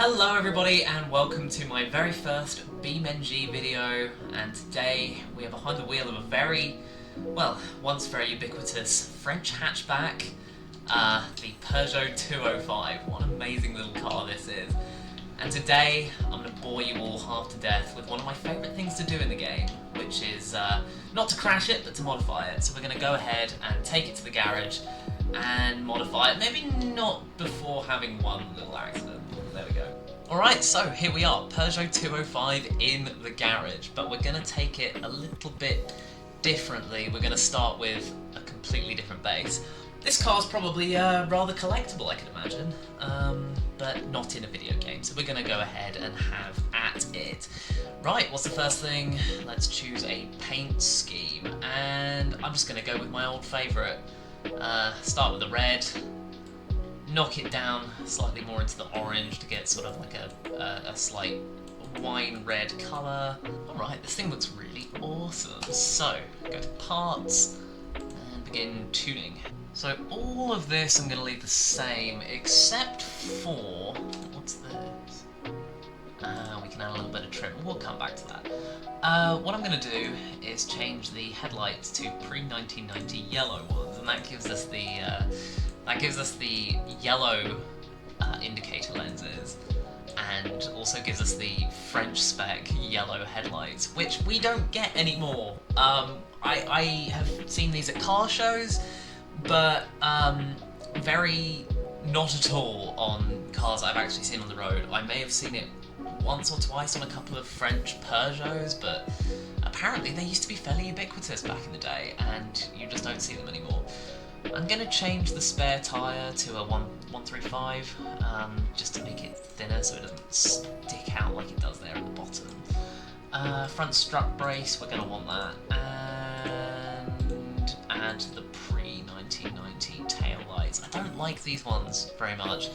Hello everybody and welcome to my very first BeamNG video, and today we are behind the wheel of a very, well, once very ubiquitous French hatchback, the Peugeot 205. What an amazing little car this is. And today I'm going to bore you all half to death with one of my favourite things to do in the game, which is not to crash it but to modify it. So we're going to go ahead and take it to the garage and modify it, maybe not before having one little accident. There we go. Alright, so here we are, Peugeot 205 in the garage, but we're going to take it a little bit differently. We're going to start with a completely different base. This car's probably rather collectible, I can imagine, but not in a video game, so we're going to go ahead and have at it. Right, what's the first thing? Let's choose a paint scheme, and I'm just going to go with my old favourite. Start with the red, knock it down slightly more into the orange to get sort of like a slight wine red colour. Alright, this thing looks really awesome. So, go to parts and begin tuning. So all of this I'm going to leave the same except for, what's this? We can add a little bit of trim. We'll come back to that. What I'm going to do is change the headlights to pre-1990 yellow ones, and that gives us the yellow indicator lenses, and also gives us the French spec yellow headlights, which we don't get anymore. I have seen these at car shows, but very not at all on cars I've actually seen on the road. I may have seen it once or twice on a couple of French Peugeots, but apparently they used to be fairly ubiquitous back in the day, and you just don't see them anymore. I'm going to change the spare tyre to a 135, just to make it thinner so it doesn't stick out like it does there at the bottom. Front strut brace, we're going to want that, and add the pre-1990 tail lights. I don't like these ones very much.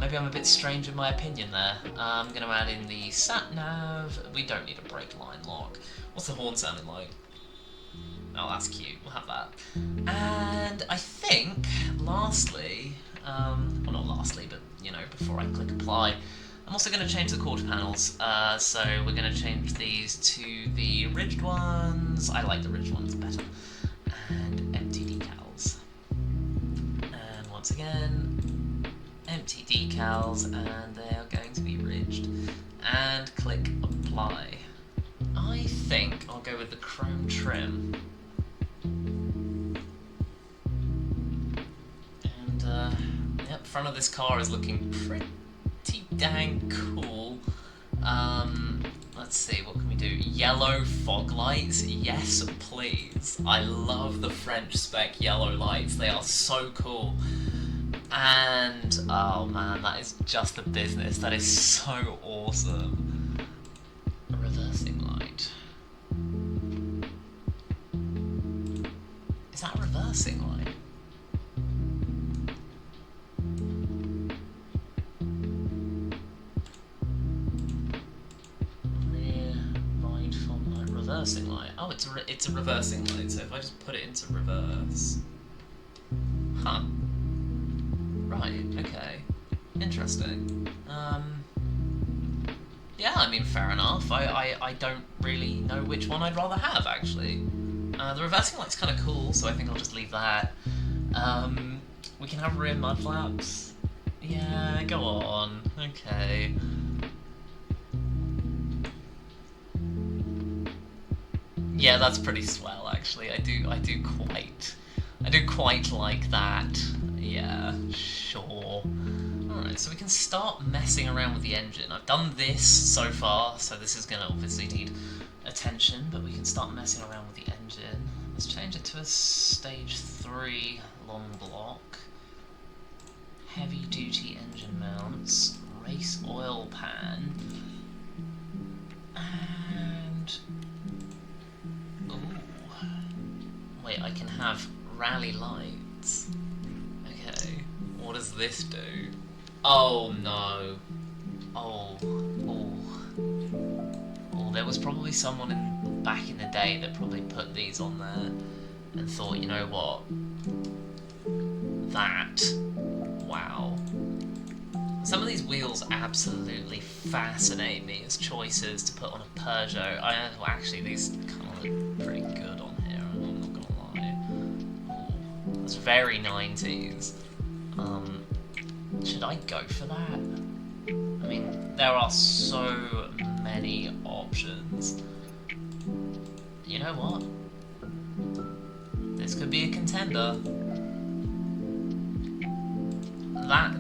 Maybe I'm a bit strange in my opinion there. I'm going to add in the sat-nav. We don't need a brake line lock. What's the horn sounding like? Oh, that's cute. We'll have that. And I think, lastly, well, not lastly, but, you know, before I click apply, I'm also going to change the quarter panels. So we're going to change these to the ridged ones. I like the ridged ones better. And empty decals. And once again, empty decals, and they are going to be ridged. And click apply. I think I'll go with the chrome trim. Yep, front of this car is looking pretty dang cool. Let's see, what can we do? Yellow fog lights? Yes, please. I love the French spec yellow lights. They are so cool. And, oh man, that is just the business. That is so awesome. A reversing light. Is that a reversing light? Reversing light. Oh, it's a reversing light. So if I just put it into reverse, huh? Right. Okay. Interesting. Yeah. I mean, fair enough. I don't really know which one I'd rather have actually. The reversing light's kind of cool, so I think I'll just leave that. We can have rear mud flaps. Yeah. Go on. Okay. Yeah, that's pretty swell actually. I do quite like that. Yeah, sure. Alright, so we can start messing around with the engine. I've done this so far, so this is gonna obviously need attention, but we can start messing around with the engine. Let's change it to a stage 3 long block. Heavy duty engine mounts, race oil pan, and wait, I can have rally lights. Okay, what does this do? Oh no. Oh, there was probably someone back in the day that probably put these on there and thought, you know what? That, wow. Some of these wheels absolutely fascinate me as choices to put on a Peugeot. Well, actually, these kind of look pretty good on here, I'm not gonna lie. Ooh, it's very 90s. Should I go for that? I mean, there are so many options. You know what? This could be a contender.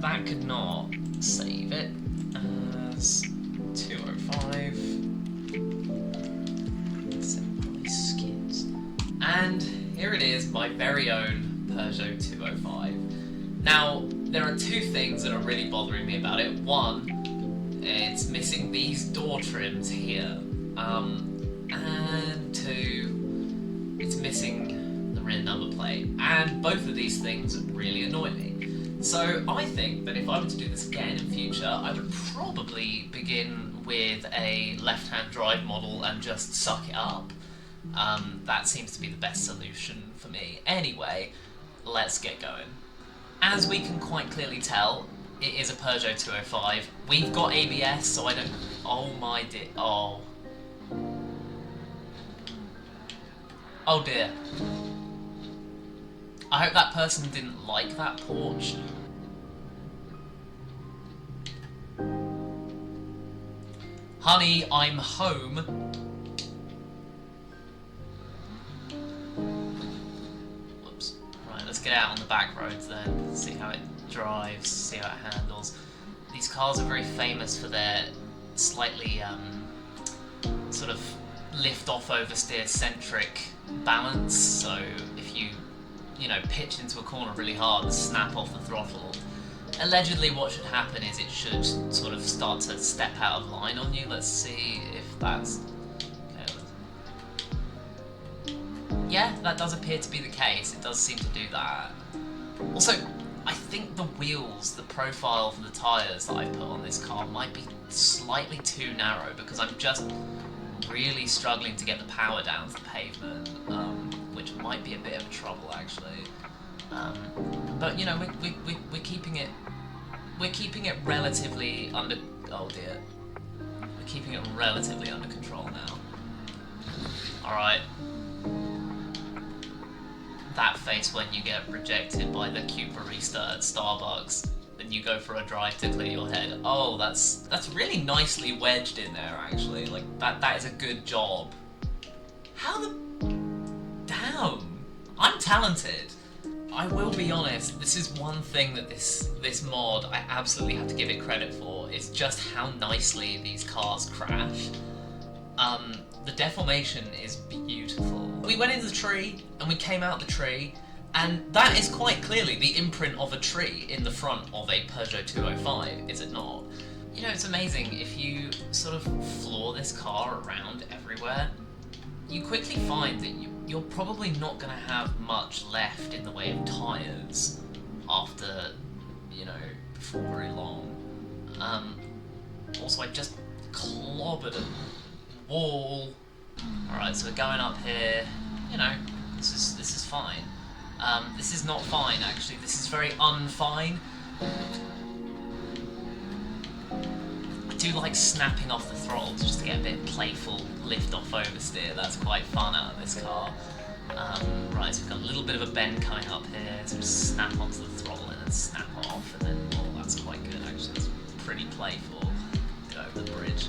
That could not save it as 205. Skins. And here it is, my very own Peugeot 205. Now, there are two things that are really bothering me about it. One, it's missing these door trims here. And two, it's missing the rear number plate. And both of these things really annoy me. So I think that if I were to do this again in future, I would probably begin with a left-hand drive model and just suck it up. That seems to be the best solution for me. Anyway, let's get going. As we can quite clearly tell, it is a Peugeot 205. We've got ABS, so I don't... Oh my dear... Oh. Oh dear. I hope that person didn't like that porch. Honey, I'm home. Whoops. Right, let's get out on the back roads then. See how it drives, see how it handles. These cars are very famous for their slightly sort of lift-off oversteer centric balance. So if you pitch into a corner really hard and snap off the throttle, allegedly what should happen is it should sort of start to step out of line on you. Let's see if that's... Okay. Yeah, that does appear to be the case. It does seem to do that. Also, I think the wheels, the profile for the tyres that I put on this car might be slightly too narrow because I'm just really struggling to get the power down to the pavement, which might be a bit of a trouble actually. But you know, we're keeping it relatively under. Oh dear, we're keeping it relatively under control now. All right. That face when you get rejected by the cute barista at Starbucks, and you go for a drive to clear your head. Oh, that's really nicely wedged in there actually. Like that is a good job. How the damn? I'm talented. I will be honest, this is one thing that this mod I absolutely have to give it credit for. It's just how nicely these cars crash. The deformation is beautiful. We went into the tree and we came out the tree, and that is quite clearly the imprint of a tree in the front of a Peugeot 205, is it not? You know, it's amazing, if you sort of floor this car around everywhere, you quickly find that you're probably not going to have much left in the way of tyres after, before very long. Also, I just clobbered a wall. Alright, so we're going up here. This is fine. This is not fine, actually. This is very unfine. I do like snapping off the throttle just to get a bit of playful lift-off oversteer. That's quite fun out of this car. Right, so we've got a little bit of a bend coming up here, so just snap onto the throttle and then snap off, and then, oh, that's quite good, actually. That's pretty playful. Go over the bridge.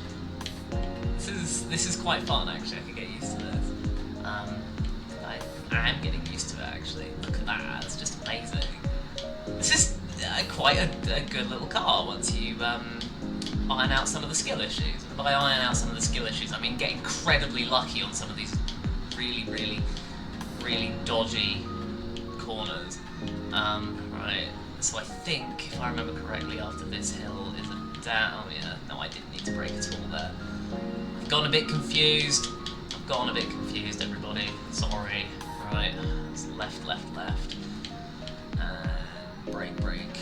This is quite fun, actually. I can get used to this. I am getting used to it, actually. Look at that, it's just amazing. This is quite a good little car once you iron out some of the skill issues. And by iron out some of the skill issues, I mean get incredibly lucky on some of these really, really, really dodgy corners. Right, so I think, if I remember correctly, after this hill is a down. Oh yeah, no, I didn't need to brake at all there. I've gotten a bit confused. Everybody. Sorry. Right, it's left. And brake.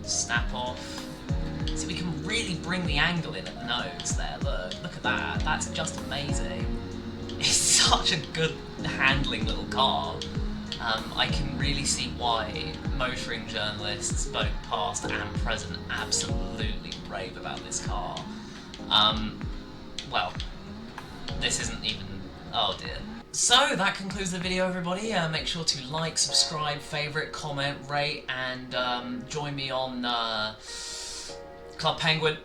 Snap off. See, we can really bring the angle in at the nose there. Look at that. That's just amazing. It's such a good handling little car. I can really see why motoring journalists, both past and present, absolutely rave about this car. Well, this isn't even... oh dear. So that concludes the video, everybody. Make sure to like, subscribe, favourite, comment, rate, and join me on Club Penguin.